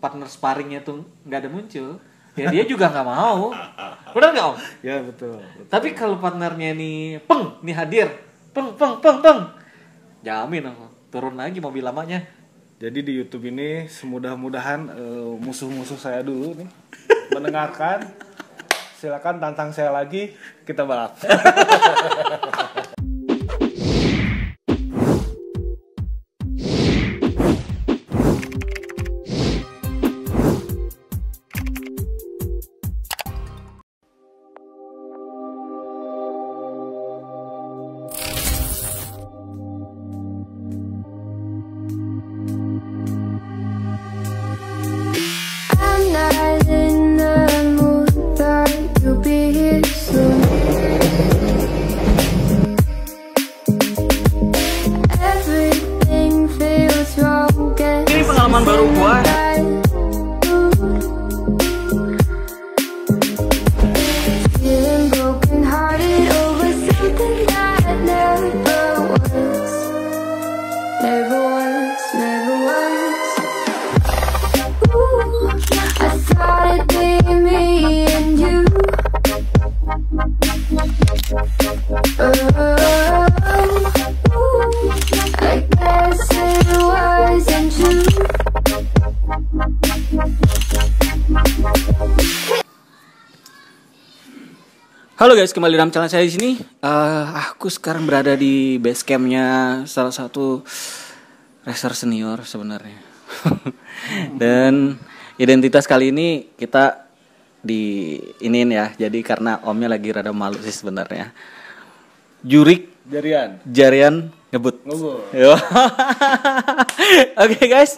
partner sparringnya tuh nggak ada muncul, ya dia juga nggak mau. Benar nggak Om? Ya betul. Tapi kalau partnernya nih hadir, peng, jamin Om, turun lagi mobil lamanya. Jadi di YouTube ini semudah-mudahan musuh-musuh saya dulu nih mendengarkan. Silakan tantang saya lagi, kita balap. Ini pengalaman baru gua. Halo guys, kembali dalam channel saya di sini. Aku sekarang berada di base campnya salah satu racer senior sebenarnya. Dan identitas kali ini kita di iniin ya. Jadi karena omnya lagi rada malu sih sebenarnya. Jarian ngebut. Oke guys.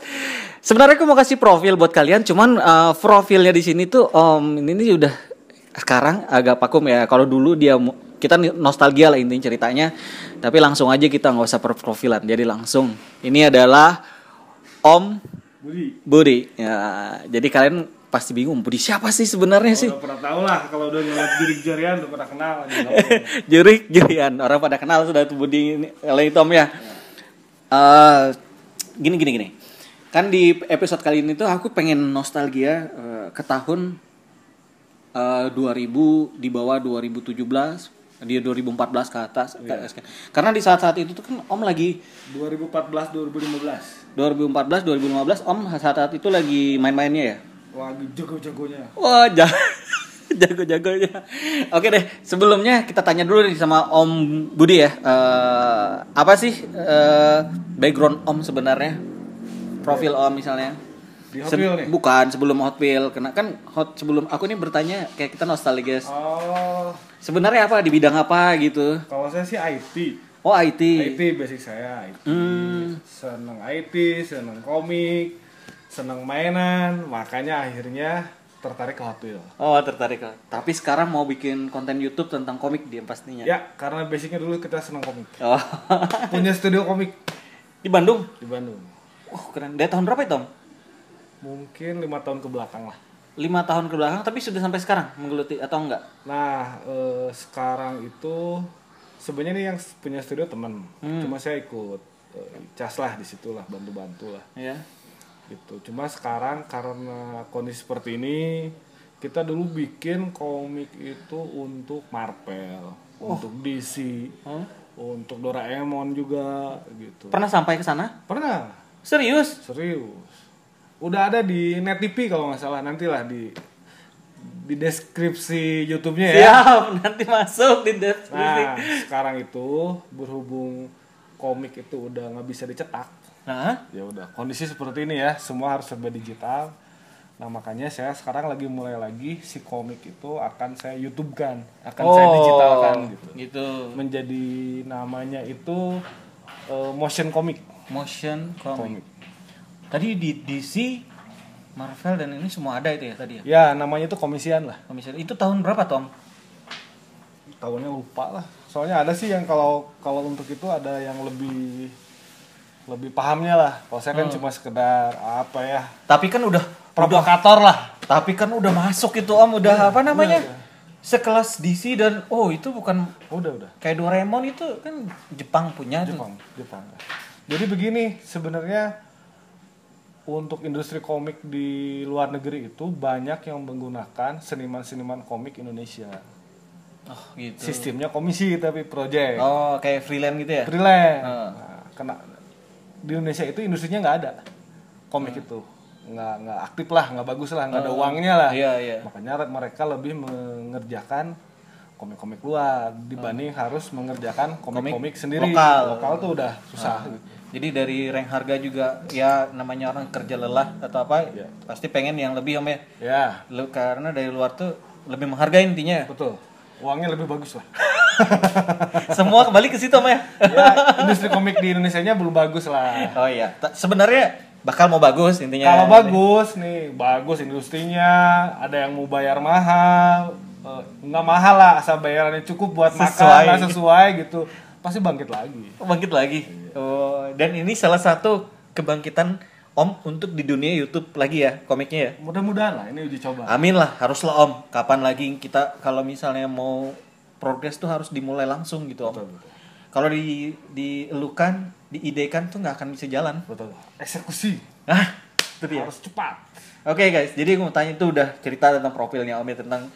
Sebenarnya aku mau kasih profil buat kalian, cuman profilnya di sini tuh ini udah sekarang agak vakum ya. Kalau dulu kita nostalgia lah intinya ceritanya. Tapi langsung aja kita nggak usah profilan. Jadi langsung ini adalah Om Budi. Ya, jadi kalian pasti bingung Budi siapa sih sebenarnya sih? Udah pernah tahu lah kalau udah ngeliat Jurik Jarian udah pernah kenal. Jurik Jarian orang pada kenal sudah tuh Budi ini itu Om ya. Gini. Kan di episode kali ini tuh aku pengen nostalgia ke tahun 2000 di bawah 2017, di 2014 ke atas. Yeah. Karena di saat-saat itu tuh kan Om lagi 2014 2015 Om saat itu lagi main-mainnya ya. Lagi jago-jagonya. Wah, jago-jagonya. Oke deh, sebelumnya kita tanya dulu nih sama Om Budi ya. Apa sih background Om sebenarnya? Profil Om misalnya. Di Hot Wheel nih? Bukan, sebelum Hot Wheel. Karena kan sebelum aku nih bertanya kayak kita nostalgia. Oh. Sebenarnya apa di bidang apa gitu? Kalau saya sih IT. Oh, IT. IT basic saya IT. Seneng IT, seneng komik, seneng mainan, makanya akhirnya tertarik ke Hot Wheel. Oh, tertarik. Tapi sekarang mau bikin konten YouTube tentang komik dia pastinya. Ya, karena basicnya dulu kita seneng komik. Oh. Punya studio komik di Bandung? Di Bandung. Oh, keren. Dari tahun berapa itu, Om? Mungkin 5 tahun ke belakang lah. 5 tahun ke belakang, tapi sudah sampai sekarang menggeluti atau enggak? Nah, sekarang itu sebenarnya nih yang punya studio teman. Cuma saya ikut cas lah di situ lah, bantu-bantu lah. Iya. Gitu. Cuma sekarang karena kondisi seperti ini, kita dulu bikin komik itu untuk Marvel, untuk DC, untuk Doraemon juga gitu. Pernah sampai ke sana? Pernah. Serius? Serius. Udah ada di Net TV kalau nggak salah, nantilah di deskripsi YouTube-nya ya. Siap, nanti masuk di deskripsi. Nah, sekarang itu berhubung komik itu udah nggak bisa dicetak. Ya udah, kondisi seperti ini ya, semua harus serba digital. Nah, makanya saya sekarang lagi mulai lagi si komik itu akan saya YouTube-kan, saya digitalkan gitu. Menjadi namanya itu motion comic. Motion comic. Tadi di DC, Marvel dan ini semua ada itu ya tadi ya? Ya, namanya itu komisian lah. Komisian. Itu tahun berapa, Tom? Tahunnya lupa lah. Soalnya ada sih yang kalau untuk itu ada yang lebih pahamnya lah. Kalau saya kan cuma sekedar apa ya? Tapi kan udah provokator lah. Tapi kan udah masuk itu Om, udah apa namanya? Sekelas DC dan itu bukan udah. Kayak Doraemon itu kan Jepang punya Jepang. Jadi begini, sebenarnya untuk industri komik di luar negeri itu banyak yang menggunakan seniman-seniman komik Indonesia. Oh gitu. Sistemnya komisi tapi project. Oh kayak freelance gitu ya? Freelance. Nah, di Indonesia itu industrinya nggak ada komik itu, nggak aktif lah, nggak bagus lah, nggak ada uangnya lah. Iya. Makanya mereka lebih mengerjakan komik-komik luar dibanding harus mengerjakan komik-komik sendiri. Lokal tuh udah susah. Jadi dari rank harga juga ya namanya orang kerja lelah atau apa pasti pengen yang lebih Om ya. Ya. Karena dari luar tuh lebih menghargai intinya. Betul. Uangnya lebih bagus lah. Semua kembali ke situ Om ya. Ya, industri komik di Indonesianya belum bagus lah. Oh iya. Sebenarnya bakal mau bagus intinya. Kalau bagus nih, bagus industrinya, ada yang mau bayar mahal, nggak mahal lah, asal bayarannya cukup buat makan, sesuai gitu, pasti bangkit lagi. Bangkit lagi. Oh, dan ini salah satu kebangkitan Om untuk di dunia YouTube lagi ya komiknya ya. Mudah-mudahan lah, ini uji coba. Amin lah, haruslah Om. Kapan lagi kita kalau misalnya mau progres tuh harus dimulai langsung gitu Om. Betul. Kalau dielukan, diidekan tuh nggak akan bisa jalan. Betul. Eksekusi. Itu dia. Harus cepat. Oke guys, jadi aku mau tanya itu udah cerita tentang profilnya Om ya, tentang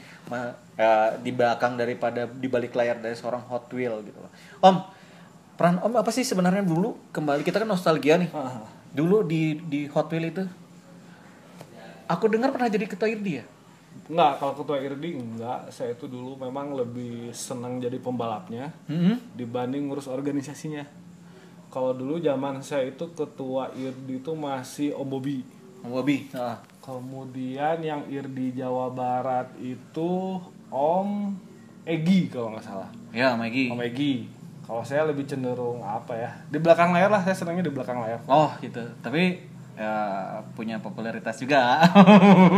di belakang daripada di balik layar dari seorang Hot Wheel gitu. Om, peran Om apa sih sebenarnya dulu? Kembali kita kan nostalgia nih. Dulu di Hot Wheel itu, aku dengar pernah jadi ketua IRDI ya? Enggak, kalau ketua IRDI enggak. Saya itu dulu memang lebih senang jadi pembalapnya dibanding ngurus organisasinya. Kalau dulu zaman saya itu ketua IRDI itu masih Om Bobi. Om Bobi. Kemudian yang IRDI Jawa Barat itu Om Egi kalau nggak salah. Ya, Om Egi. Om Egi. Kalau saya lebih cenderung apa ya? Di belakang layar lah, saya senangnya di belakang layar. Oh gitu. Tapi ya punya popularitas juga.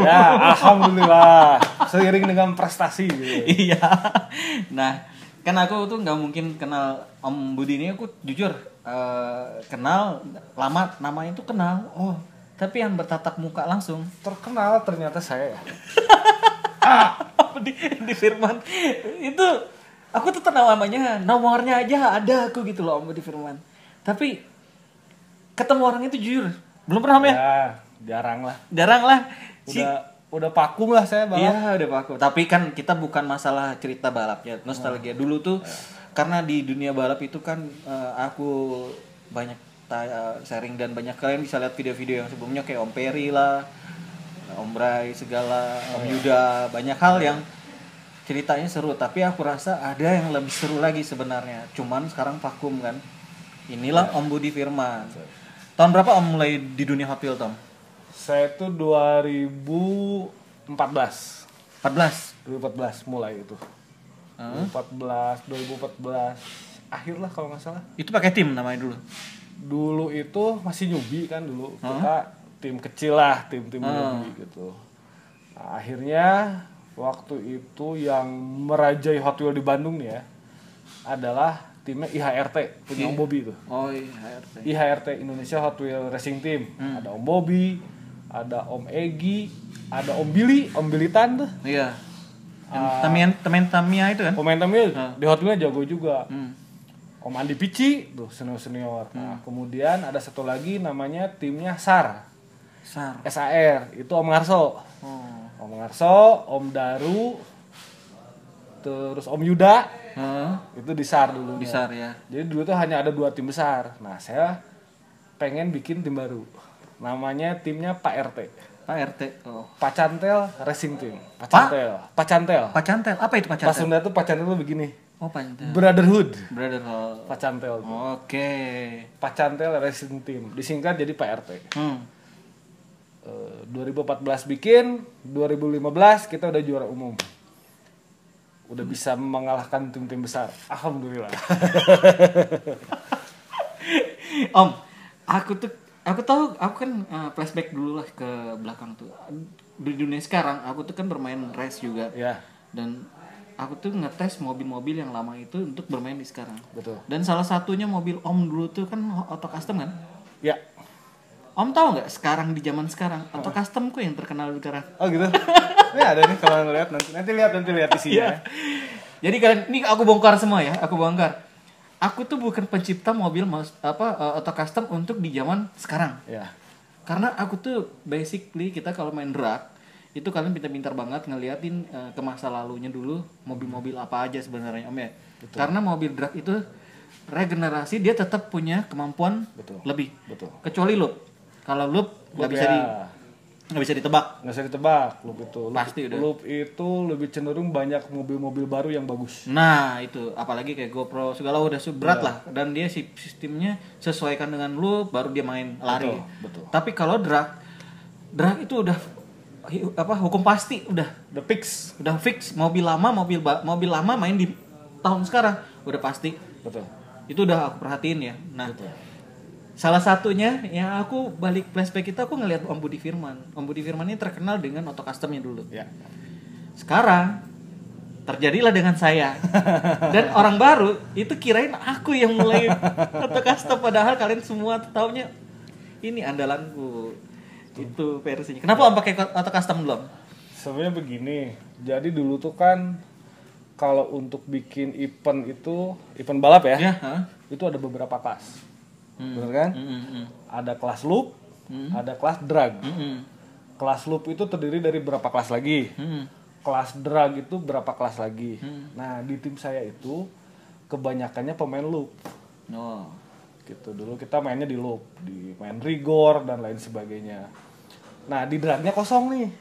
Ya, alhamdulillah. Seiring dengan prestasi. Gitu. Iya. Nah, kan aku tuh nggak mungkin kenal Om Budi ini. Aku jujur kenal lama, namanya tuh kenal. Oh, tapi yang bertatap muka langsung terkenal ternyata saya. di Firman itu aku tuh kenal namanya, nomornya aja ada aku gitu loh Om Budi Firman. Tapi ketemu orang itu jujur belum pernah Om ya? Ya, jarang lah. Udah vakum lah saya balap. Iya, udah vakum. Tapi kan kita bukan masalah cerita balapnya, nostalgia. Dulu tuh karena di dunia balap itu kan aku banyak sharing dan banyak kalian bisa lihat video-video yang sebelumnya kayak Om Peri lah, Om Bray segala, Om Yuda, banyak hal yang ceritanya seru, tapi aku rasa ada yang lebih seru lagi sebenarnya. Cuman sekarang vakum kan. Inilah Om Budi Firman. Tahun berapa Om mulai di dunia Hot Wheels, Tom? Saya tuh 2014 mulai itu. 2014 akhir lah kalau nggak salah. Itu pakai tim namanya dulu. Dulu itu masih newbie kan dulu. Kita tim kecil lah, tim newbie gitu. Nah, akhirnya waktu itu yang merajai Hot Wheels di Bandung nih ya adalah timnya IHRT punya Om Bobi itu. Oh, IHRT. IHRT Indonesia Hot Wheels Racing Team. Ada Om Bobi, ada Om Egi, ada Om Billy Tan tuh. Iya. Temen Tamiya itu kan? Om Tamiya di Hot Wheels jago juga. Om Andi Pici tuh senior. Nah, kemudian ada satu lagi namanya timnya SAR. SAR itu Om Ngarso. Om Ngarso, Om Daru, terus Om Yuda. Itu di SAR dulu. Di SAR ya. Jadi dulu tuh hanya ada 2 tim besar. Nah, saya pengen bikin tim baru. Namanya timnya Pak RT. Pak RT. Oh. Pacantel Racing Team. Pacantel. Apa itu Pacantel? Pas Sunda tuh Pacantel tuh begini. Oh, Pacantel. Brotherhood. Oke. Pacantel. Pacantel Racing Team. Disingkat jadi Pak RT. 2014 bikin, 2015 kita udah juara umum. Udah bisa mengalahkan tim-tim besar. Alhamdulillah. Om, aku tahu, aku kan flashback dulu lah ke belakang tuh. Di dunia sekarang aku tuh kan bermain race juga. Ya. Dan aku tuh ngetes mobil-mobil yang lama itu untuk bermain di sekarang. Betul. Dan salah satunya mobil Om dulu tuh kan auto custom kan? Ya. Om tahu nggak sekarang di zaman sekarang auto custom kok yang terkenal sekarang? Oh gitu. Ini ada nih kalau ngeliat nanti lihat isinya. Jadi kalian ini aku bongkar semua ya, Aku tuh bukan pencipta mobil auto custom untuk di zaman sekarang. Ya. Karena aku tuh basically kita kalau main drag itu kalian pintar-pintar banget ngeliatin ke masa lalunya dulu mobil-mobil apa aja sebenarnya Om ya. Betul. Karena mobil drag itu regenerasi dia tetap punya kemampuan lebih. Betul. Kecuali loop. Kalau loop nggak bisa ditebak. Nggak bisa ditebak loop itu. Pasti udah. Loop itu lebih cenderung banyak mobil-mobil baru yang bagus. Nah itu apalagi kayak GoPro segala udah berat lah dan dia sistemnya sesuaikan dengan loop baru dia main lari. Betul. Tapi kalau drag itu udah hukum pasti udah fix mobil lama main di tahun sekarang udah pasti. Betul. Itu udah aku perhatiin ya. Nah, salah satunya yang aku balik flashback itu aku ngelihat Om Budi Firman. Om Budi Firman ini terkenal dengan auto customnya dulu. Ya. Sekarang terjadilah dengan saya. Dan orang baru itu kirain aku yang mulai auto custom padahal kalian semua taunya ini andalanku. Itu versinya. Kenapa Om pakai auto custom belum? Sebenarnya begini. Jadi dulu tuh kan kalau untuk bikin event balap ya, itu ada beberapa kelas, benar kan? Ada kelas loop, ada kelas drag. Kelas loop itu terdiri dari berapa kelas lagi, kelas drag itu berapa kelas lagi. Nah di tim saya itu kebanyakannya pemain loop. Gitu dulu kita mainnya di loop, di main rigor dan lain sebagainya. Nah di dragnya kosong nih,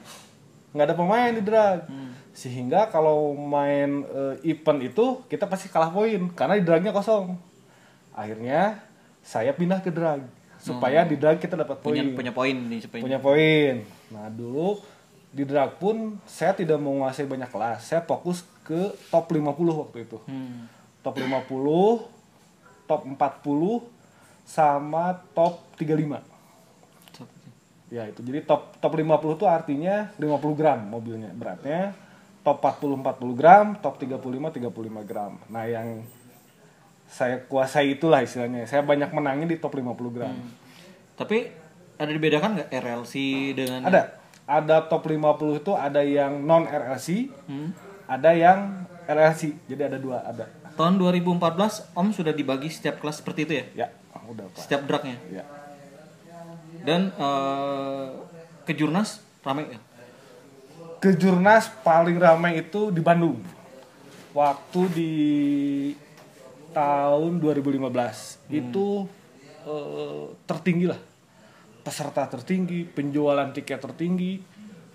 nggak ada pemain di drag. Sehingga kalau main event itu kita pasti kalah poin karena di dragnya kosong. Akhirnya saya pindah ke drag supaya di drag kita dapat poin. Punya poin nih supaya. Punya poin. Nah, dulu di drag pun saya tidak mau menguasai banyak kelas. Saya fokus ke top 50 waktu itu. Top 50, top 40 sama top 35. Ya, itu. Jadi top 50 itu artinya 50 gram mobilnya beratnya. Top 40 gram, top 35 gram. Nah, yang saya kuasai itulah istilahnya. Saya banyak menangnya di top 50 gram. Tapi ada dibedakan nggak RLC dengan? Ada top 50 itu ada yang non RLC, ada yang RLC. Jadi ada dua, ada. Tahun 2014 Om sudah dibagi setiap kelas seperti itu ya? Ya, udah Pak. Setiap dragnya. Ya. Dan kejurnas ramai ya? Kejurnas paling ramai itu di Bandung. Waktu di tahun 2015 itu tertinggi lah. Peserta tertinggi, penjualan tiket tertinggi,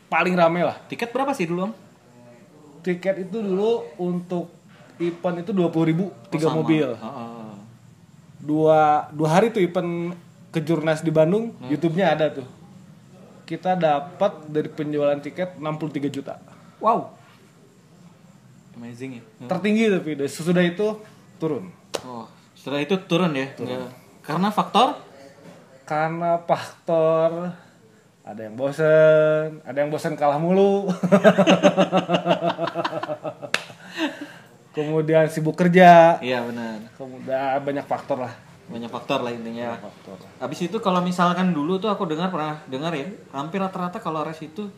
paling ramai lah. Tiket berapa sih dulu Om? Tiket itu dulu untuk event itu 20.000 3 mobil. Dua hari tuh event kejurnas di Bandung, YouTube-nya ada tuh. Kita dapat dari penjualan tiket 63 juta. Wow. Amazing ya. Tertinggi tapi sesudah itu turun. Setelah itu turun ya. Turun. Karena faktor ada yang bosen kalah mulu. Kemudian sibuk kerja. Iya benar. Kemudian banyak faktor lah. Banyak faktor lah intinya. Habis itu kalau misalkan dulu tuh aku pernah dengar ya, hampir rata-rata kalau race itu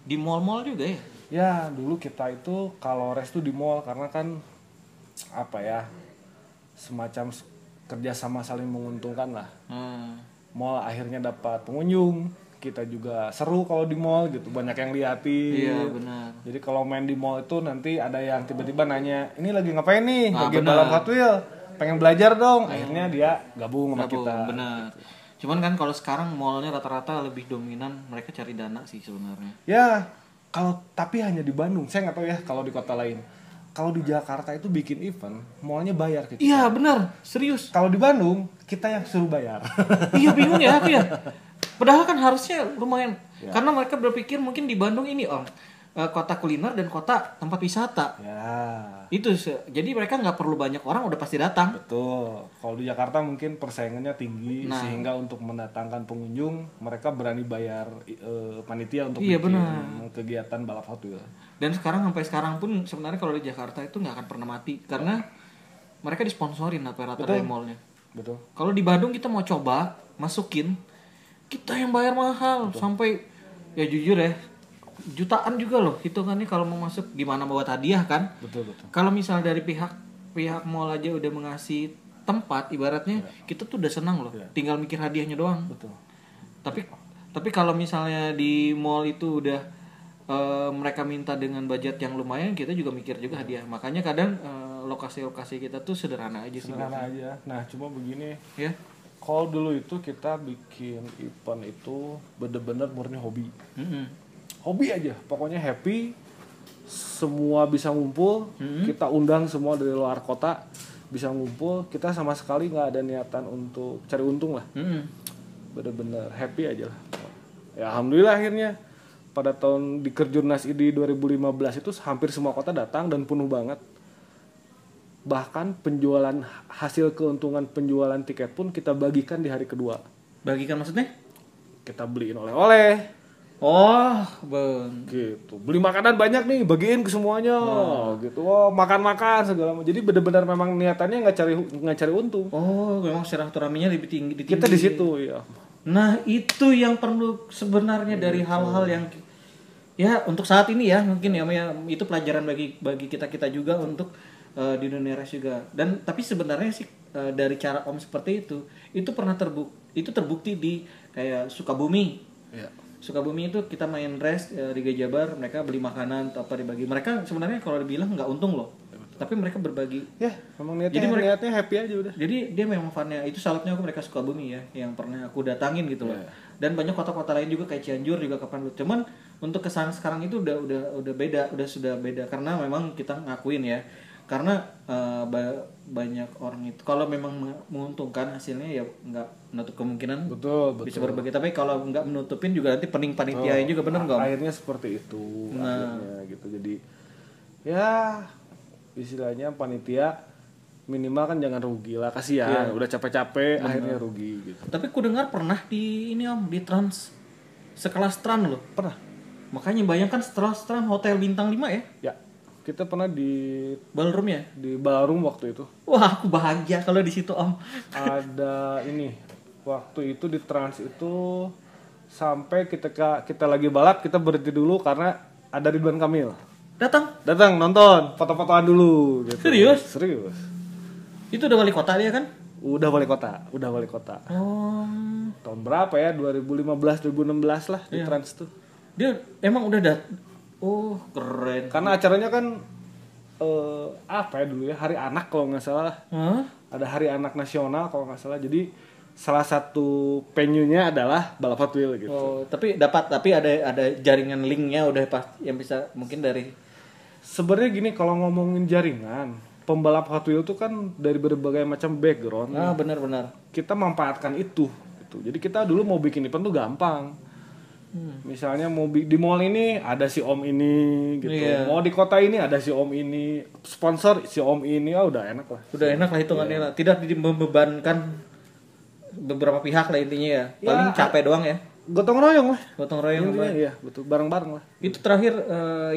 di mall-mall juga ya. Ya, dulu kita itu kalau race tuh di mall karena kan semacam kerjasama saling menguntungkan lah. Mall akhirnya dapat pengunjung, kita juga seru kalau di mall gitu, banyak yang liatin. Iya benar. Jadi kalau main di mall itu nanti ada yang tiba-tiba nanya, ini lagi ngapain nih? Lagi balap Hot Wheels. Pengen belajar dong, akhirnya dia gabung sama kita. Benar. Cuman kan kalau sekarang mallnya rata-rata lebih dominan mereka cari dana sih sebenarnya. Ya, tapi hanya di Bandung. Saya nggak tahu ya kalau di kota lain. Kalau di Jakarta itu bikin event, mallnya bayar ke kita. Iya benar, serius. Kalau di Bandung kita yang suruh bayar. Iya bingung ya aku ya. Padahal kan harusnya lumayan. Ya. Karena mereka berpikir mungkin di Bandung ini kota kuliner dan kota tempat wisata. Ya. Itu jadi mereka nggak perlu banyak orang udah pasti datang. Betul. Kalau di Jakarta mungkin persaingannya tinggi sehingga untuk mendatangkan pengunjung mereka berani bayar panitia untuk bikin kegiatan balap Hot Wheels. Dan sampai sekarang pun sebenarnya kalau di Jakarta itu nggak akan pernah mati karena mereka disponsorin rata-rata dari mallnya. Betul. Kalau di Bandung kita mau coba masukin kita yang bayar mahal sampai ya jujur ya jutaan juga loh hitungannya kalau mau masuk gimana buat hadiah kan. Betul. Kalau misal dari pihak mall aja udah mengasih tempat ibaratnya kita tuh udah senang loh tinggal mikir hadiahnya doang. Betul. Tapi Tapi kalau misalnya di mall itu udah mereka minta dengan budget yang lumayan, kita juga mikir juga hadiah. Makanya kadang lokasi-lokasi kita tuh sederhana aja sih. Sederhana aja. Nah, cuma begini. Ya. Kalau dulu itu kita bikin event itu bener-bener murni hobi. Hobi aja, pokoknya happy. Semua bisa ngumpul. Kita undang semua dari luar kota bisa ngumpul. Kita sama sekali nggak ada niatan untuk cari untung lah. Bener-bener happy aja lah. Ya alhamdulillah akhirnya pada tahun di Kerjurnas ID 2015 itu hampir semua kota datang dan penuh banget. Bahkan penjualan hasil keuntungan penjualan tiket pun kita bagikan di hari kedua. Bagikan maksudnya? Kita beliin oleh-oleh. Oh, bang. Gitu. Beli makanan banyak nih, bagiin ke semuanya. Gitu. Oh, makan-makan segala macam. Jadi benar-benar memang niatannya nggak cari untung. Oh, memang silaturahminya lebih tinggi. Kita di situ ya. Nah, itu yang perlu sebenarnya dari hal-hal yang ya untuk saat ini ya mungkin ya itu pelajaran bagi kita juga untuk di dunia race juga. Dan tapi sebenarnya sih dari cara Om seperti itu pernah terbukti di kayak Sukabumi. Ya. Sukabumi itu kita main race di Jabar, mereka beli makanan atau apa dibagi. Mereka sebenarnya kalau dibilang nggak untung loh. Tapi mereka berbagi. Ya, memang niatnya happy aja udah. Jadi dia memang funnya. Itu salutnya aku mereka Sukabumi ya, yang pernah aku datangin gitu loh. Dan banyak kota-kota lain juga kayak Cianjur juga kapan lu. Cuman untuk kesan sekarang itu udah beda, sudah beda karena memang kita ngakuin ya. Karena banyak orang itu kalau memang menguntungkan hasilnya ya nggak menutup kemungkinan betul. Bisa berbagi. Tapi kalau nggak menutupin juga nanti pening panitianya juga bener nggak? Akhirnya seperti itu akhirnya gitu. Jadi ya istilahnya panitia minimal kan jangan rugi lah, kasihan udah capek-capek akhirnya rugi gitu. Tapi ku dengar pernah di ini Om di Trans sekelas Trans loh. Pernah. Makanya bayangkan setelah Trans hotel bintang 5 ya? Ya. Kita pernah di ballroom ya? Di ballroom waktu itu. Wah, aku bahagia kalau di situ Om. Ada ini waktu itu di Trans itu sampai kita lagi balap kita berhenti dulu karena ada Ridwan Kamil. Datang nonton, foto-fotoan dulu gitu. Serius. Itu udah wali kota dia kan? Udah wali kota. Oh. Tahun berapa ya? 2015 2016 lah di Trans tuh. Dia emang udah oh, keren. Karena acaranya kan apa ya dulu ya? Hari Anak kalau nggak salah. Ada Hari Anak Nasional kalau nggak salah. Jadi salah satu venue-nya adalah balap Hot Wheels gitu. Oh, tapi ada jaringan linknya udah pas yang bisa mungkin dari. Sebenarnya gini, kalau ngomongin jaringan, pembalap Hot Wheels itu kan dari berbagai macam background. Benar. Kita memanfaatkan itu. Gitu. Jadi kita dulu mau bikin event tuh gampang. Misalnya mau di mall ini ada si Om ini gitu. Mau di kota ini ada si Om ini, sponsor si Om ini, udah enak lah. Udah enak lah hitungannya lah. Tidak membebankan beberapa pihak lah intinya ya. Paling capek doang ya. Gotong royong lah. Iya, betul. Bareng-bareng lah. Itu terakhir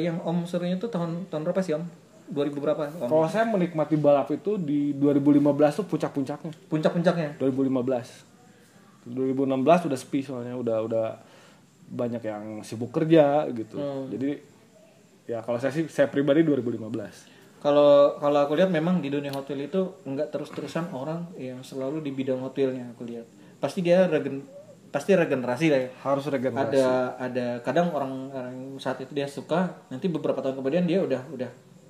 yang Om serunya itu tahun berapa sih Om? 2000 berapa? Kalau saya menikmati balap itu di 2015 tuh puncak-puncaknya. 2016 udah sepi soalnya, udah banyak yang sibuk kerja gitu. Jadi ya kalau saya pribadi 2015. Kalau aku lihat memang di dunia hotel itu enggak terus-terusan orang yang selalu di bidang hotelnya aku lihat. Pasti dia regenerasi lah ya. Harus regenerasi. Ada kadang orang saat itu dia suka, nanti beberapa tahun kemudian dia udah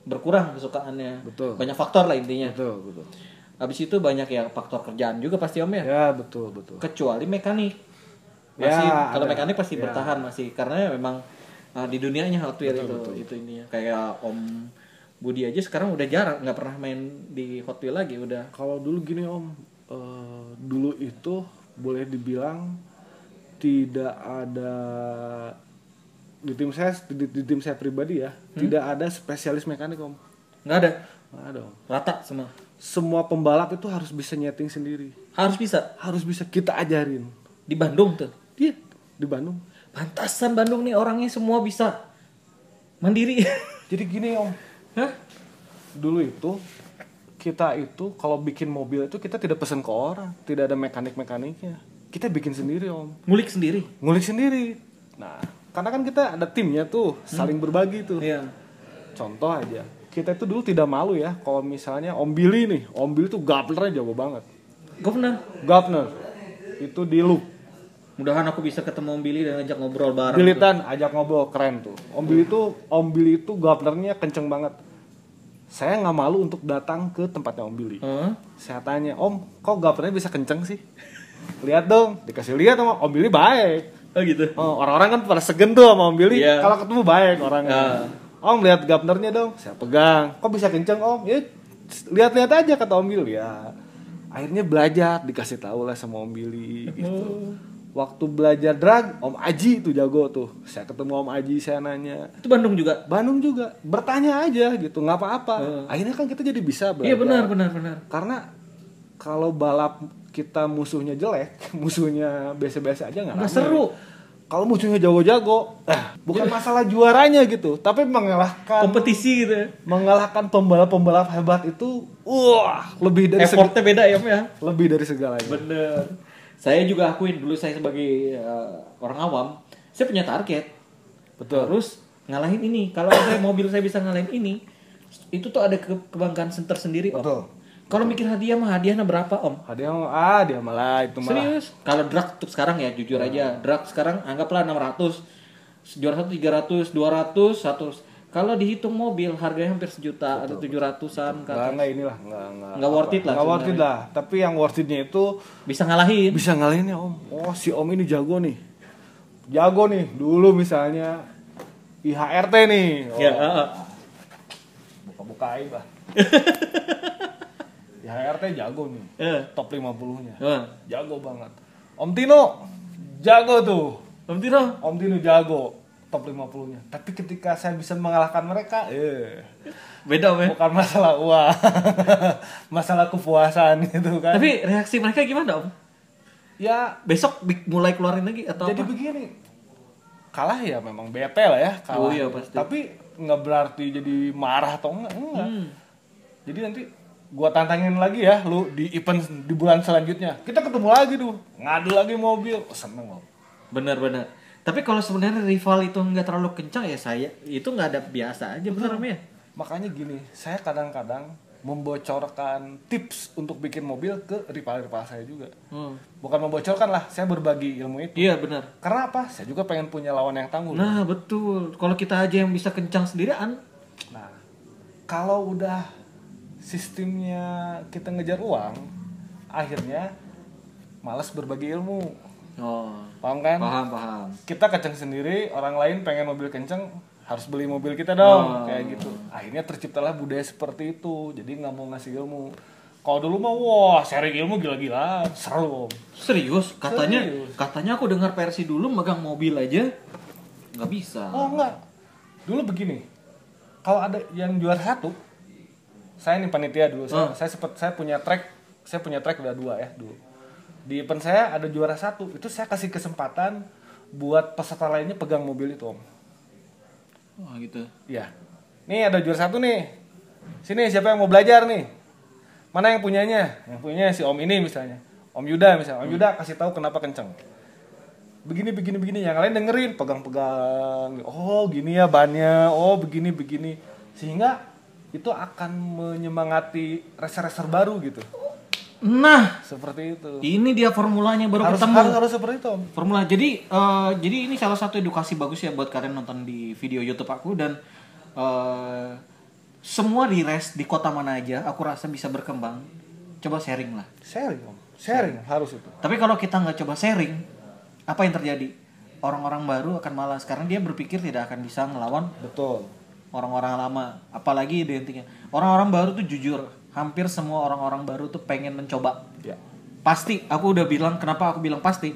berkurang kesukaannya. Betul. Banyak faktor lah intinya. Betul. Habis itu banyak ya faktor kerjaan juga pasti Om ya. Ya, betul. Kecuali mekanik. Masih kalau mekanik pasti bertahan masih karena memang di dunianya Hot Wheels itu ininya. Kayak Om Budi aja sekarang udah jarang nggak pernah main di Hot Wheels lagi udah. Kalau dulu gini Om, dulu itu boleh dibilang tidak ada di tim saya pribadi ya, tidak ada spesialis mekanik Om. Nggak ada Om. Rata semua. Semua pembalap itu harus bisa nyeting sendiri. Harus bisa kita ajarin. Di Bandung tuh. Iya, di Bandung. Pantasan Bandung nih orangnya semua bisa mandiri. Jadi gini Om. Dulu itu kita itu kalau bikin mobil itu kita tidak pesan ke orang, tidak ada mekaniknya. Kita bikin sendiri Om. Ngulik sendiri. Nah, karena kan kita ada timnya tuh, saling berbagi tuh. Iya. Contoh aja, kita itu dulu tidak malu ya kalau misalnya Om Billy tuh gaplernya jago banget. Governor. Itu di loop. Mudahan aku bisa ketemu Om Billy dan ngajak ngobrol bareng. Bilitan ajak ngobrol keren tuh. Om Billy itu governor-nya kenceng banget. Saya nggak malu untuk datang ke tempatnya Om Billy. Saya tanya, Om, kok governor bisa kenceng sih? Lihat dong, dikasih lihat sama Om Billy baik. Oh gitu. Orang-orang kan pada segen tuh sama Om Billy. Yeah. Kalau ketemu baik orangnya. Om lihat governornya dong, saya pegang. Kok bisa kenceng Om? Ya lihat-lihat aja kata Om Billy. Ya akhirnya belajar, dikasih tahu lah sama Om Billy gitu. Waktu belajar drag, Om Aji tuh jago tuh. Saya ketemu Om Aji, saya nanya. Itu Bandung juga? Bandung juga. Bertanya aja gitu, nggak apa-apa. Akhirnya kan kita jadi bisa belajar. Iya benar. Karena kalau balap kita musuhnya jelek, musuhnya biasa-biasa aja nggak seru. Kalau musuhnya jago-jago, bukan masalah juaranya gitu, tapi mengalahkan kompetisi gitu. Mengalahkan pembalap-pembalap hebat itu, lebih dari effortnya beda ya, lebih dari segalanya. Bener. Saya juga akuin dulu saya sebagai orang awam, saya punya target. Betul. Terus ngalahin ini. Kalau mobil saya bisa ngalahin ini, itu tuh ada kebanggaan tersendiri, Om. Betul. Kalau mikir hadiah mah hadiahnya berapa, Om? Dia malah itu malah. Serius? Kalau drag tuh sekarang ya jujur aja, drag sekarang anggaplah 600. Juara 1 300, 200, 100. Kalau dihitung mobil harganya hampir sejuta, ada 700-an kan. Enggak worth it lah. Enggak worth it lah. Tapi yang worth it-nya itu bisa ngalahin. Bisa ngalahin ya, Om. Oh, si Om ini jago nih. Dulu misalnya IHRT nih. Ya, buka-buka aib lah. IHRT jago nih. Top 50-nya. Jago banget. Om Tino jago tuh. Om Tino jago. Top 50-nya. Tapi ketika saya bisa mengalahkan mereka, beda, men. Bukan masalah uang. Masalah kepuasan gitu kan. Tapi reaksi mereka gimana, Om? Ya, besok mulai keluarin lagi atau jadi apa? Begini. Kalah ya memang bete lah ya, kalah. Oh iya pasti. Tapi nggak berarti jadi marah atau enggak. Jadi nanti gua tantangin lagi ya lu di event di bulan selanjutnya. Kita ketemu lagi tuh, ngadu lagi mobil. Seneng loh. Bener. Tapi kalau sebenarnya rival itu nggak terlalu kencang ya saya itu nggak ada biasa aja bener ya. Makanya gini, saya kadang-kadang membocorkan tips untuk bikin mobil ke rival-rival saya juga. Bukan membocorkan lah, saya berbagi ilmu itu. Iya benar. Karena apa? Saya juga pengen punya lawan yang tangguh. Nah betul. Kalau kita aja yang bisa kencang sendirian. Nah, kalau udah sistemnya kita ngejar uang, akhirnya malas berbagi ilmu. Paham kan? Paham. Kita kenceng sendiri, orang lain pengen mobil kenceng, harus beli mobil kita dong, kayak gitu. Akhirnya terciptalah budaya seperti itu. Jadi nggak mau ngasih ilmu. Kalau dulu mah sharing ilmu gila-gilaan, seru. Serius? Katanya aku dengar versi dulu megang mobil aja nggak bisa. Oh enggak. Dulu begini. Kalau ada yang juara 1, saya nih panitia dulu. Saya punya track udah 2 ya dulu. Di event saya ada juara 1, itu saya kasih kesempatan buat peserta lainnya pegang mobil itu, Om. Oh gitu. Iya. Nih ada juara 1 nih. Sini siapa yang mau belajar nih? Mana yang punyanya? Yang punyanya si Om ini misalnya. Om Yuda misalnya. Om Yuda kasih tahu kenapa kenceng. Begini. Yang lain dengerin, pegang. Oh gini ya bannya. Oh begini. Sehingga itu akan menyemangati racer-racer baru gitu. Nah, seperti itu. Ini dia formulanya baru ketemu. Harus seperti itu. Formula. Jadi ini salah satu edukasi bagus ya buat kalian nonton di video YouTube aku dan semua di race di kota mana aja aku rasa bisa berkembang. Coba sharing lah. Sharing harus itu. Tapi kalau kita nggak coba sharing, apa yang terjadi? Orang-orang baru akan malas karena dia berpikir tidak akan bisa ngelawan. Betul. Orang-orang lama, apalagi identiknya. Orang-orang baru tuh jujur. Hampir semua orang-orang baru tuh pengen mencoba. Ya. Pasti, aku udah bilang, kenapa aku bilang pasti.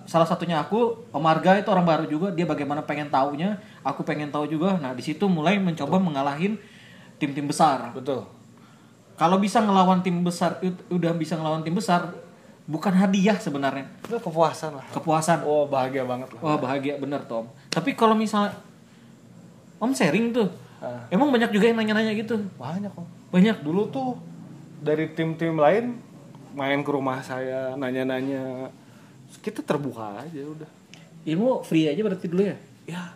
Salah satunya aku, Om Arga itu orang baru juga. Dia bagaimana pengen taunya, aku pengen tahu juga. Nah di situ mulai mencoba mengalahin tim-tim besar. Betul. Kalau bisa ngelawan tim besar, udah bisa ngelawan tim besar, bukan hadiah sebenarnya. Itu kepuasan lah. Kepuasan. Oh bahagia banget lah. Wah bahagia bener Tom. Tapi kalau misalnya Om sharing tuh, emang banyak juga yang nanya-nanya gitu. Banyak Om. Banyak. Dulu tuh dari tim-tim lain main ke rumah saya, nanya-nanya. Kita terbuka aja udah. Ilmu free aja berarti dulu ya? Ya,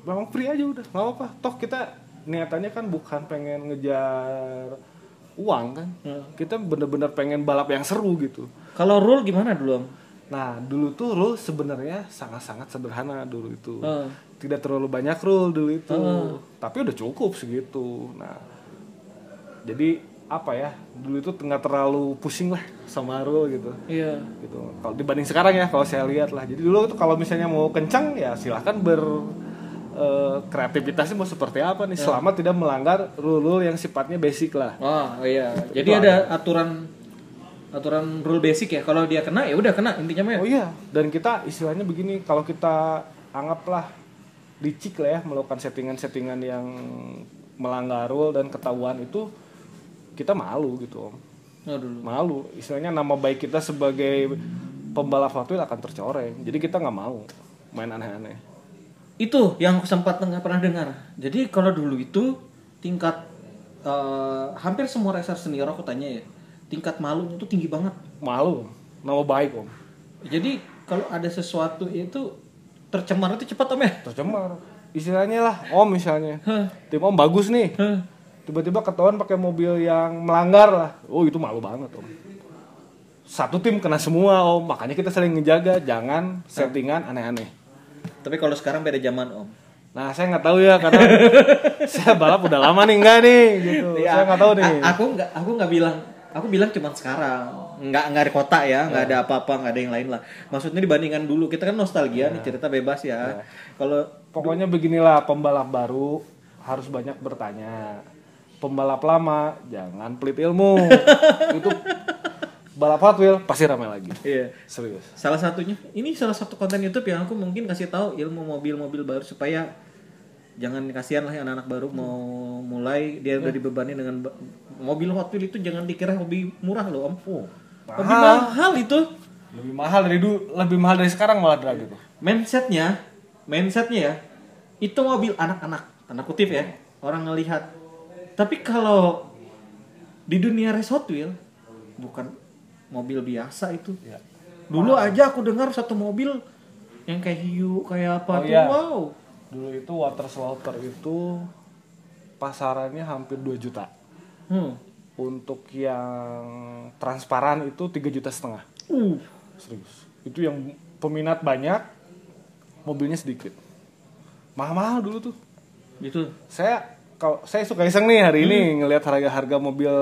memang free aja udah. Gak apa-apa. Toh kita niatannya kan bukan pengen ngejar uang kan. Kita bener-bener pengen balap yang seru gitu. Kalau rule gimana dulu Om? Nah, dulu tuh rule sebenarnya sangat-sangat sederhana dulu itu. Tidak terlalu banyak rule dulu itu. Tapi udah cukup segitu. Nah, jadi apa ya? Dulu itu nggak terlalu pusing lah sama rule gitu. Iya. Gitu. Kalau dibanding sekarang ya, kalau saya lihat lah. Jadi dulu tuh kalau misalnya mau kencang ya silahkan kreativitasnya mau seperti apa nih, selama tidak melanggar rule-rule yang sifatnya basic lah. Oh iya. Jadi ada aturan rule basic ya. Kalau dia kena ya udah kena intinya mah. Oh iya, dan kita istilahnya begini, kalau kita anggaplah dicik lah ya, melakukan settingan-settingan yang melanggar rule dan ketahuan itu, kita malu gitu Om. Malu, istilahnya nama baik kita sebagai pembalap Hot Wheels akan tercoreng. Jadi kita nggak mau main aneh-aneh. Itu yang aku sempat nggak pernah dengar. Jadi kalau dulu itu tingkat hampir semua racer senior aku tanya ya, tingkat malunya itu tinggi banget. Malu, nama baik Om. Jadi kalau ada sesuatu itu tercemar itu cepat Om ya? Tercemar. Istilahnya lah Om misalnya, tim Om bagus nih, tiba-tiba ketahuan pakai mobil yang melanggar lah. Oh itu malu banget Om. Satu tim kena semua Om, makanya kita sering ngejaga jangan settingan aneh-aneh. Tapi kalau sekarang beda zaman Om. Nah saya nggak tahu ya karena saya balap udah lama nih enggak nih gitu. Ya, saya nggak tahu nih. Aku nggak bilang. Aku bilang cuma sekarang, nggak ada kota ya, nggak ada apa-apa, nggak ada yang lain lah. Maksudnya dibandingkan dulu, kita kan nostalgia nih, cerita bebas ya. Kalau pokoknya beginilah, pembalap baru harus banyak bertanya. Pembalap lama jangan pelit ilmu. Itu balap Hot Wheels pasti ramai lagi. Iya. Serius. Salah satunya, ini salah satu konten YouTube yang aku mungkin kasih tahu ilmu mobil-mobil baru supaya jangan kasihan lah anak-anak baru mau mulai dia udah dibebani dengan mobil Hot Wheels itu, jangan dikira hobi murah loh Om. Lebih mahal itu. Lebih mahal dari dulu, lebih mahal dari sekarang malah drag gitu. Mindsetnya ya, itu mobil anak-anak, tanda kutip ya, orang ngelihat. Tapi kalau di dunia race Hot Wheels bukan mobil biasa itu. Ya. Dulu aja aku dengar satu mobil yang kayak hiu, kayak apa tuh, wow. Dulu itu water slaughter itu pasarannya hampir 2 juta. Untuk yang transparan itu 3,5 juta. Serius. Itu yang peminat banyak, mobilnya sedikit. Mahal-mahal dulu tuh. Gitu. Saya suka iseng nih hari ini ngelihat harga-harga mobil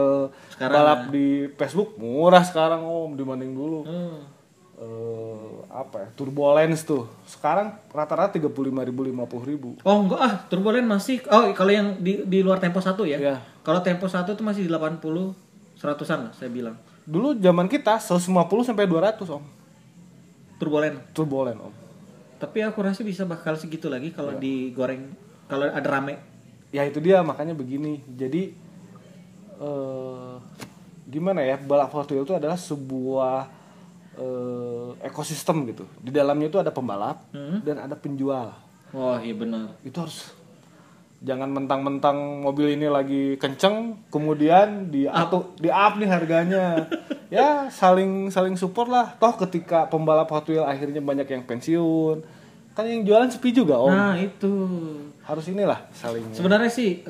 sekarang balap di Facebook murah sekarang Om dibanding dulu. Turbulence tuh sekarang rata-rata 35.000 50.000. Oh enggak Turbulence masih kalau yang di luar Tempo 1 ya. Yeah. Kalau Tempo 1 tuh masih di 80 100-an lah saya bilang. Dulu zaman kita 150 sampai 200 Om. Turbulence Om. Tapi aku rasa bisa bakal segitu lagi kalau digoreng, kalau ada rame. Ya itu dia, makanya begini. Jadi gimana ya, balap Hot Wheels itu adalah sebuah ekosistem gitu. Di dalamnya itu ada pembalap dan ada penjual. Oh iya benar. Itu harus jangan mentang-mentang mobil ini lagi kenceng kemudian di up nih harganya. Ya saling support lah. Toh ketika pembalap Hot Wheels akhirnya banyak yang pensiun, kan yang jualan sepi juga Om. Nah itu harus inilah saling. Sebenarnya sih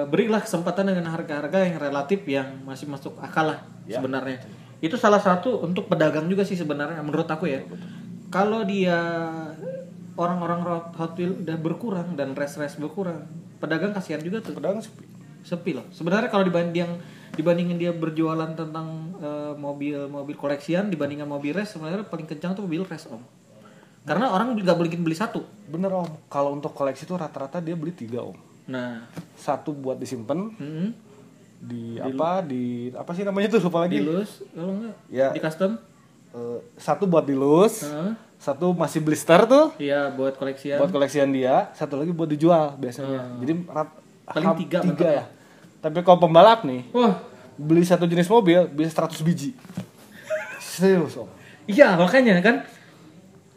berilah kesempatan dengan harga-harga yang relatif yang masih masuk akal lah sebenarnya. Itu salah satu untuk pedagang juga sih sebenarnya menurut aku ya. Kalau dia orang-orang Hot Wheels udah berkurang dan race berkurang, pedagang kasihan juga tuh. Pedagang sepi loh. Sebenarnya kalau dibandingin dia berjualan tentang mobil koleksian dibandingkan mobil race, sebenarnya paling kencang tuh mobil race Om. Karena orang nggak beli satu. Bener Om. Kalau untuk koleksi tuh rata-rata dia beli 3 Om. Nah, satu buat disimpan. Di apa sih namanya tuh, lupa lagi. Dilus kalau enggak ya, di custom. Satu buat dilus, satu masih blister tuh. Iya, buat koleksian. Buat koleksian dia, satu lagi buat dijual biasanya. Jadi paling 3 ya. Tapi kalau pembalap nih, beli satu jenis mobil bisa 100 biji. Serius Om. Iya, makanya kan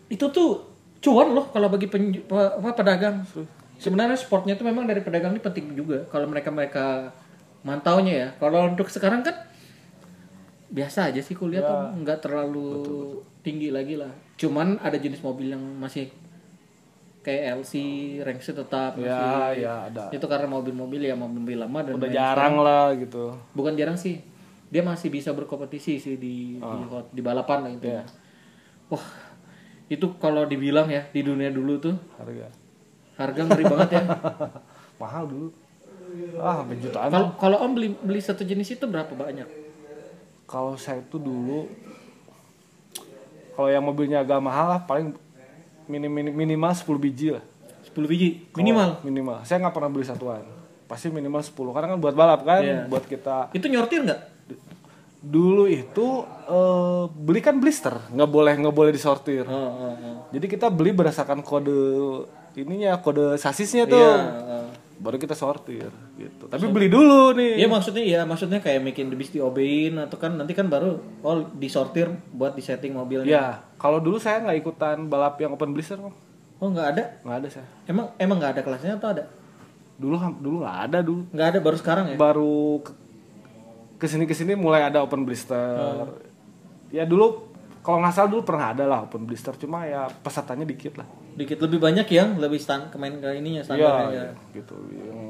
itu tuh cuan loh kalau bagi pedagang. Sebenarnya sportnya tuh memang dari pedagang ini penting juga kalau mereka mantaunya ya. Kalau untuk sekarang kan biasa aja sih kulihat tuh nggak terlalu betul. Tinggi lagi lah. Cuman ada jenis mobil yang masih kayak LC, Range tetap masih. Ya ada. Itu karena mobil-mobil lama dan udah jarang lah gitu. Bukan jarang sih. Dia masih bisa berkompetisi sih di balapan lah itu. Wah, itu kalau dibilang ya di dunia dulu tuh harga ngeri banget ya. Mahal dulu. Sampai jutaan. Kalau Om beli satu jenis itu berapa banyak? Kalau saya itu dulu, kalau yang mobilnya agak mahal lah, paling minimal 10 biji lah. 10 biji minimal. Minimal. Saya nggak pernah beli satuan. Pasti minimal 10 karena kan buat balap kan, buat kita. Itu nyortir nggak? Dulu itu beli kan blister, nggak boleh disortir. Jadi kita beli berdasarkan kode sasisnya tuh. Baru kita sortir gitu. Tapi beli dulu nih. Maksudnya kayak making the beast diobein atau kan nanti kan baru disortir buat disetting mobilnya. Ya, kalau dulu saya nggak ikutan balap yang open blister kok. Oh, nggak ada? Nggak ada saya. Emang nggak ada kelasnya atau ada? Dulu nggak ada dulu. Nggak ada, baru sekarang ya? Baru kesini mulai ada open blister. Ya dulu kalau nggak salah dulu pernah ada lah open blister, cuma ya pesertanya dikit lah. Dikit, lebih banyak yang lebih main ke ininya standarnya. Iya, gitu.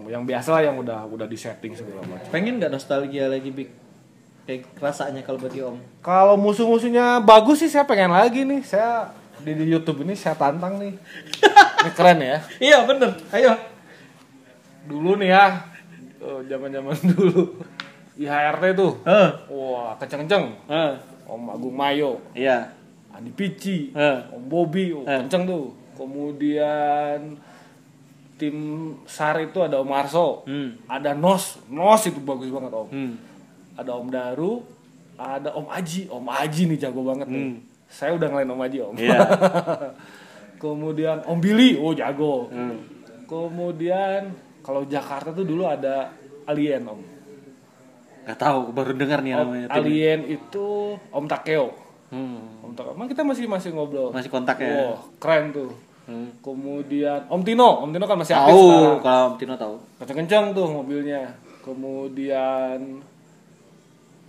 Yang biasa lah yang udah di setting segala macam. Pengen nggak nostalgia lagi kayak rasanya kalau buat Om? Kalau musuh-musuhnya bagus sih saya pengen lagi nih. Saya di YouTube ini saya tantang nih. Ini keren ya. Iya bener, ayo. Dulu nih ya, zaman-zaman dulu IHRT tuh. Wah, kenceng-kenceng. Om Agung Mayo. Iya. Andi Pici. Om Bobby, kenceng tuh. Kemudian tim SAR itu ada Om Arso. Ada Nos itu bagus banget Om. Ada Om Daru, ada Om Aji. Om Aji nih jago banget nih. Saya udah ngelain Om Aji Om. Iya. Kemudian Om Billy, jago. Kemudian kalau Jakarta tuh dulu ada Alien Om. Gak tahu, baru dengar nih namanya. Alien itu Om Takeo. Om Takeo. Emang kita masih ngobrol. Masih kontak ya. Keren tuh. Kemudian Om Tino kan masih aktif sekarang. Kalau Om Tino tahu. Kenceng-kenceng tuh mobilnya. Kemudian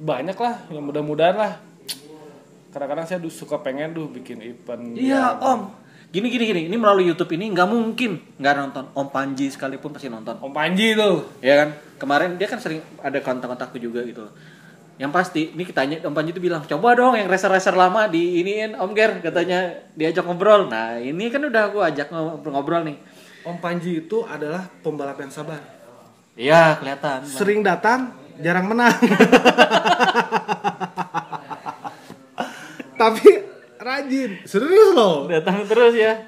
banyak lah yang mudah-mudahan lah. Kadang-kadang saya suka pengen bikin event. Iya Om. Gini. Ini melalui YouTube ini nggak mungkin nggak nonton. Om Panji sekalipun pasti nonton. Om Panji tuh. Iya kan. Kemarin dia kan sering ada kontak-kontakku juga gitu. Yang pasti, ini kitanya Om Panji tuh bilang, coba dong yang racer-racer lama di iniin Om Ger, katanya diajak ngobrol. Nah ini kan udah aku ajak ngobrol nih. Om Panji itu adalah pembalap yang sabar. Iya kelihatan. Sering datang, jarang menang. Tapi rajin, serius loh. Datang terus ya.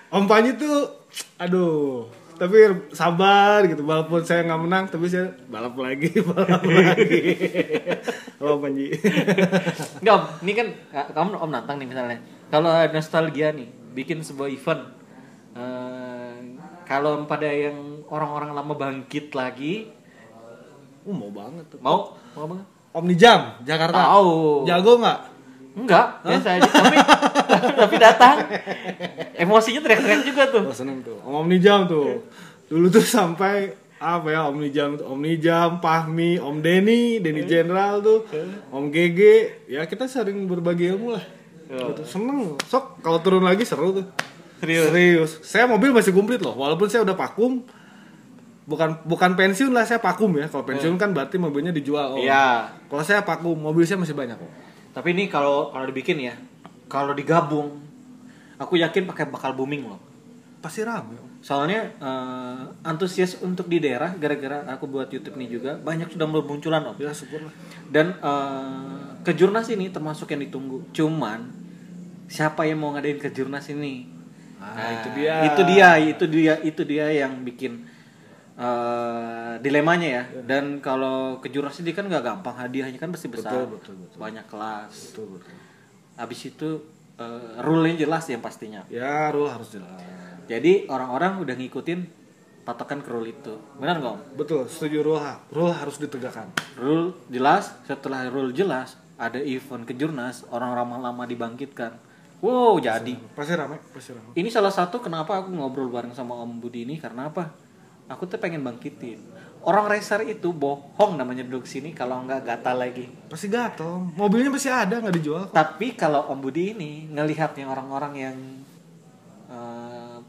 Om Panji tuh, aduh. Tapi sabar gitu, walaupun saya nggak menang, tapi saya balap lagi. Om Panji. Enggak Om, ini kan kamu Om nantang nih misalnya. Kalau nostalgia nih, bikin sebuah event. Kalau pada yang orang-orang lama bangkit lagi, mau banget tuh. Mau banget. Omnijam Jakarta. Tahu. Jago nggak? Enggak, biasa aja. Tapi datang. Emosinya teriak-teriak juga tuh. Seneng tuh. Omnijam tuh. Dulu tuh sampai Omnijam, Fahmi, Om Denny General tuh, Om GG. Ya kita sering berbagi ilmu lah. Gitu. Seneng. Sok kalau turun lagi seru tuh. Serius. Saya mobil masih komplit loh. Walaupun saya udah vakum. Bukan pensiun lah, saya vakum ya. Kalau pensiun kan berarti mobilnya dijual. Iya. Kalau saya vakum, mobil saya masih banyak kok. Tapi ini kalau dibikin ya, kalau digabung, aku yakin bakal booming loh. Pasti rame. Soalnya antusias untuk di daerah gara-gara aku buat YouTube ini juga banyak sudah bermunculan Om. Ya syukurlah. Dan Kejurnas ini termasuk yang ditunggu. Cuman siapa yang mau ngadain Kejurnas ini? Itu dia yang bikin dilemanya ya. Dan kalau Kejurnas ini kan nggak gampang, hadiahnya kan pasti besar. Betul. Banyak kelas. Betul. Habis itu rule-nya jelas yang pastinya. Ya, rule harus jelas. Jadi orang-orang udah ngikutin patokan ke rule itu. Benar nggak Om? Betul, setuju. Rule harus ditegakkan. Rule jelas, setelah rule jelas ada event Kejurnas, orang-orang lama dibangkitkan. Wow, jadi. Pasti ramai. Ini salah satu kenapa aku ngobrol bareng sama Om Budi ini, karena apa? Aku tuh pengen bangkitin. Orang racer itu bohong namanya duduk sini kalau nggak gatal lagi. Pasti gatal. Mobilnya masih ada, nggak dijual kok. Tapi kalau Om Budi ini ngelihat yang orang-orang yang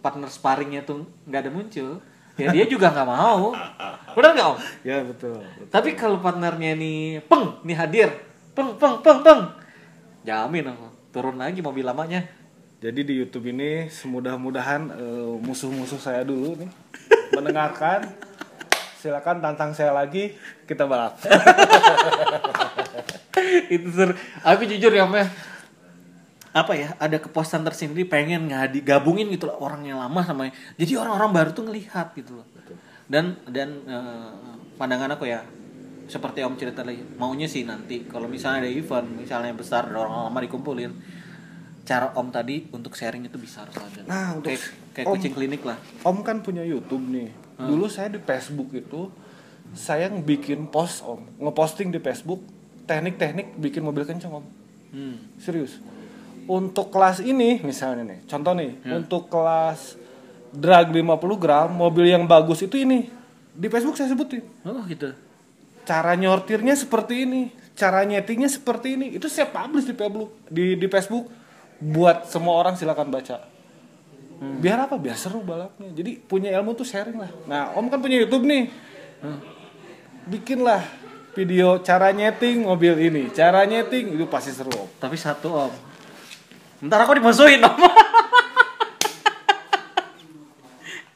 partner sparringnya tuh nggak ada muncul, ya dia juga nggak mau. Benar nggak Om? Ya betul. Tapi kalau partnernya nih hadir, jamin aku turun lagi mobil lamanya. Jadi di YouTube ini semudah-mudahan musuh-musuh saya dulu nih mendengarkan. Silakan tantang saya lagi, kita balap. Itu seru. Aku jujur ya, Meh. Apa ya? Ada kepuasan tersendiri pengen gabungin gitu loh orang yang lama sama. Jadi orang-orang baru tuh ngelihat gitu loh. Dan pandangan aku ya seperti Om cerita lagi, maunya sih nanti kalau misalnya ada event, misalnya besar ada orang lama dikumpulin, cara Om tadi untuk sharing itu bisa harus ada. Nah, untuk kayak kucing klinik lah. Om kan punya YouTube nih. Dulu saya di Facebook itu saya bikin post Om, ngeposting di Facebook teknik-teknik bikin mobil kencang Om. Serius. Untuk kelas ini misalnya nih, contoh nih, untuk kelas drag 50 gram, mobil yang bagus itu ini. Di Facebook saya sebutin. Oh, gitu. Cara nyortirnya seperti ini, cara nyetingnya seperti ini. Itu saya publish di Facebook buat semua orang silakan baca. Biar apa? Biar seru balapnya. Jadi punya ilmu tuh sharing lah. Nah, Om kan punya YouTube nih. Bikinlah video cara nyeting mobil ini, cara nyeting itu pasti seru Om. Tapi satu Om, ntar aku dimusuhin Om.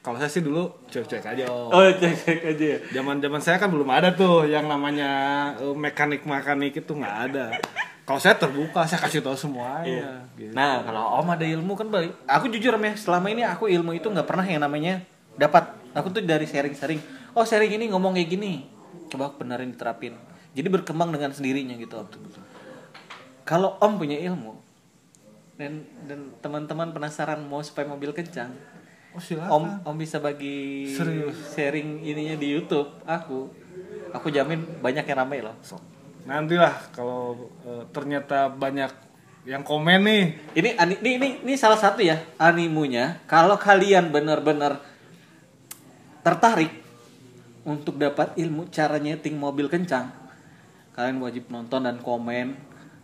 Kalau saya sih dulu cuek-cuek aja Om. Oh, cuek-cuek aja ya. Zaman saya kan belum ada tuh yang namanya mekanik itu nggak ada. Kalau saya terbuka, saya kasih tahu semuanya. Iya. Gitu. Nah, kalau Om ada ilmu kan balik. Aku jujur Om ya, selama ini aku ilmu itu nggak pernah yang namanya dapat. Aku tuh dari sharing-sharing. Oh, sharing ini ngomong kayak gini. Coba aku benerin diterapin. Jadi berkembang dengan sendirinya gitu Om. Kalau Om punya ilmu dan teman-teman penasaran mau supaya mobil kencang, oh silakan. Om bisa bagi serius sharing ininya di YouTube aku jamin banyak yang ramai loh. Nantilah kalau ternyata banyak yang komen nih. Ini salah satu ya animunya. Kalau kalian benar-benar tertarik untuk dapat ilmu cara nyeting mobil kencang, kalian wajib nonton dan komen,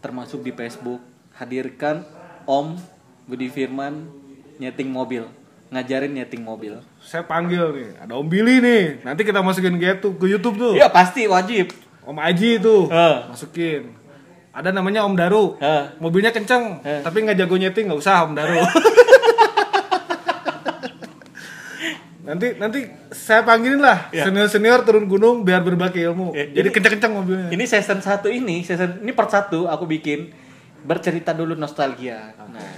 termasuk di Facebook. Hadirkan Om Budi Firman nyeting mobil, ngajarin nyeting mobil. Saya panggil nih, ada Om Billy nih. Nanti kita masukin ke YouTube tuh. Iya pasti wajib. Om Aji tuh masukin. Ada namanya Om Daru. Mobilnya kenceng, tapi nggak jago nyeting, nggak usah Om Daru. nanti saya panggilin lah senior turun gunung biar berbagi ilmu. Jadi kenceng-kenceng mobilnya. Ini season ini part 1 aku bikin bercerita dulu nostalgia. Nah,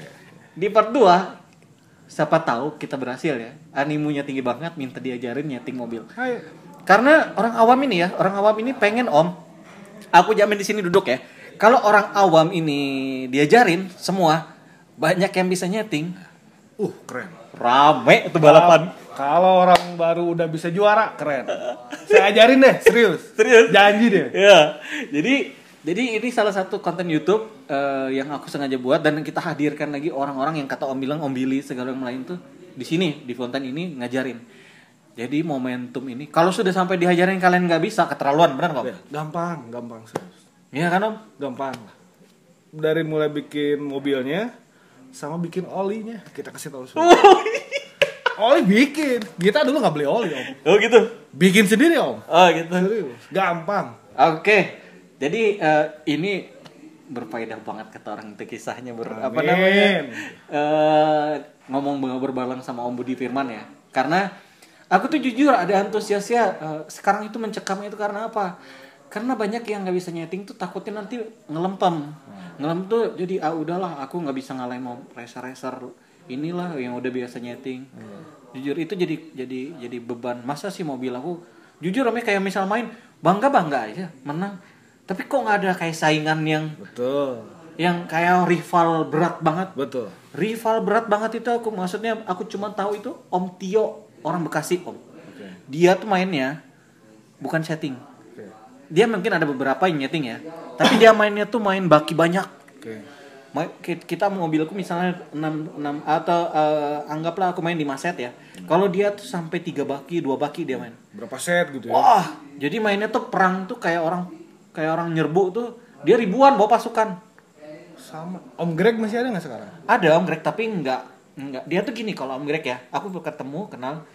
di part 2 siapa tahu kita berhasil ya. Animunya tinggi banget, minta diajarin nyeting mobil. Ayo. Karena orang awam ini pengen Om. Aku jamin di sini duduk ya. Kalau orang awam ini diajarin semua, banyak yang bisa nyeting. Keren. Rame itu balapan. Kalau orang baru udah bisa juara, keren. Saya ajarin deh, serius. Janji deh. Ya. Jadi ini salah satu konten YouTube yang aku sengaja buat dan kita hadirkan lagi orang-orang yang kata Om bilang Om Billy segala yang lain tuh di sini di konten ini ngajarin. Jadi momentum ini kalau sudah sampai diajarin kalian nggak bisa keterlaluan, benar nggak? Gampang serius. Iya kan Om? Gampang. Dari mulai bikin mobilnya sama bikin olinya kita kasih tahu semua. Oli bikin. Kita dulu nggak beli oli Om. Oh gitu. Bikin sendiri Om. Oh gitu. Serius. Gampang. Oke. Jadi ini berfaedah banget kata orang itu kisahnya ngomong berbalang sama Om Budi Firman ya. Karena aku tuh jujur ada antusiasnya sekarang itu mencekam itu karena apa? Karena banyak yang nggak bisa nyeting tuh takutnya nanti ngelempem. Ngelempem tuh jadi udahlah aku nggak bisa ngalahin mau racer inilah yang udah biasa nyeting. Jujur itu jadi beban. Masa sih mobil aku jujur kayak misal main bangga aja menang. Tapi kok nggak ada kayak saingan yang betul. Yang kayak rival berat banget. Betul. Rival berat banget itu aku cuma tahu itu Om Tio orang Bekasi Om. Okay. Dia tuh mainnya bukan setting. Okay. Dia mungkin ada beberapa yang nyeting ya. Tapi dia mainnya tuh main baki banyak. Okay. Kita mobilku misalnya 6 atau anggaplah aku main 5 set ya. Kalau dia tuh sampai 3 baki, 2 baki dia main. Berapa set gitu ya? Wah, jadi mainnya tuh perang tuh kayak orang nyerbu tuh dia ribuan bawa pasukan. Sama. Om Greg masih ada nggak sekarang? Ada Om Greg tapi enggak. Dia tuh gini kalau Om Greg ya, aku kenal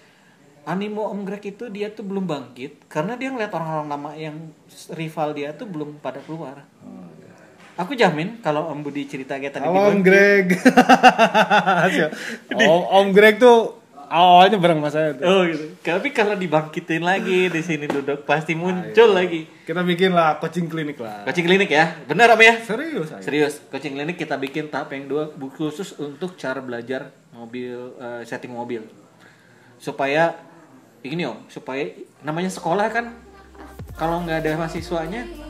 animo Om Greg itu dia tuh belum bangkit karena dia ngeliat orang-orang lama yang rival dia tuh belum pada keluar. Aku jamin kalau Om Budi cerita kayak tadi Om Greg. Om Greg tuh awalnya bareng mas saya tuh. Oh gitu. Tapi kalau dibangkitin lagi di sini duduk pasti muncul lagi. Kita bikin lah coaching klinik lah. Coaching klinik ya, benar Om ya? Serius. Serius. Coaching klinik kita bikin tahap yang 2 khusus untuk cara belajar mobil, setting mobil. Supaya ini Om, supaya namanya sekolah kan kalau nggak ada mahasiswanya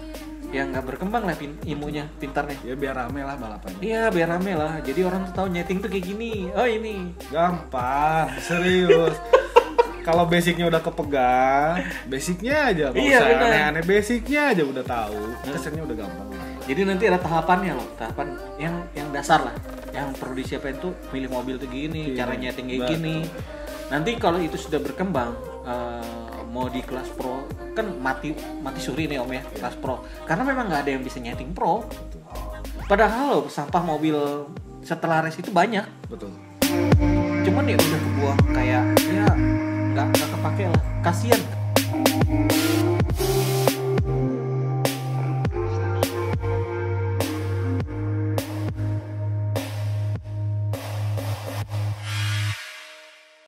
ya nggak berkembang lah ilmunya, pintarnya. Ya biar rame lah balapannya. Iya biar rame lah. Jadi orang tuh tahu nyeting tuh kayak gini. Oh ini. Gampang, serius. Kalau basicnya udah kepegang, basicnya aja. Nggak usah aneh-aneh, basicnya aja udah tahu. Kesannya udah gampang. Jadi nanti ada tahapannya loh, tahapan yang dasar lah. Yang perlu disiapin tuh milih mobil tuh gini, cara nyeting kayak gini. Nanti kalau itu sudah berkembang, mau di kelas pro kan mati suri nih Om ya, kelas pro. Karena memang nggak ada yang bisa nyeting pro. Padahal loh sampah mobil setelah race itu banyak. Betul. Cuman ya udah kebuang kayak ya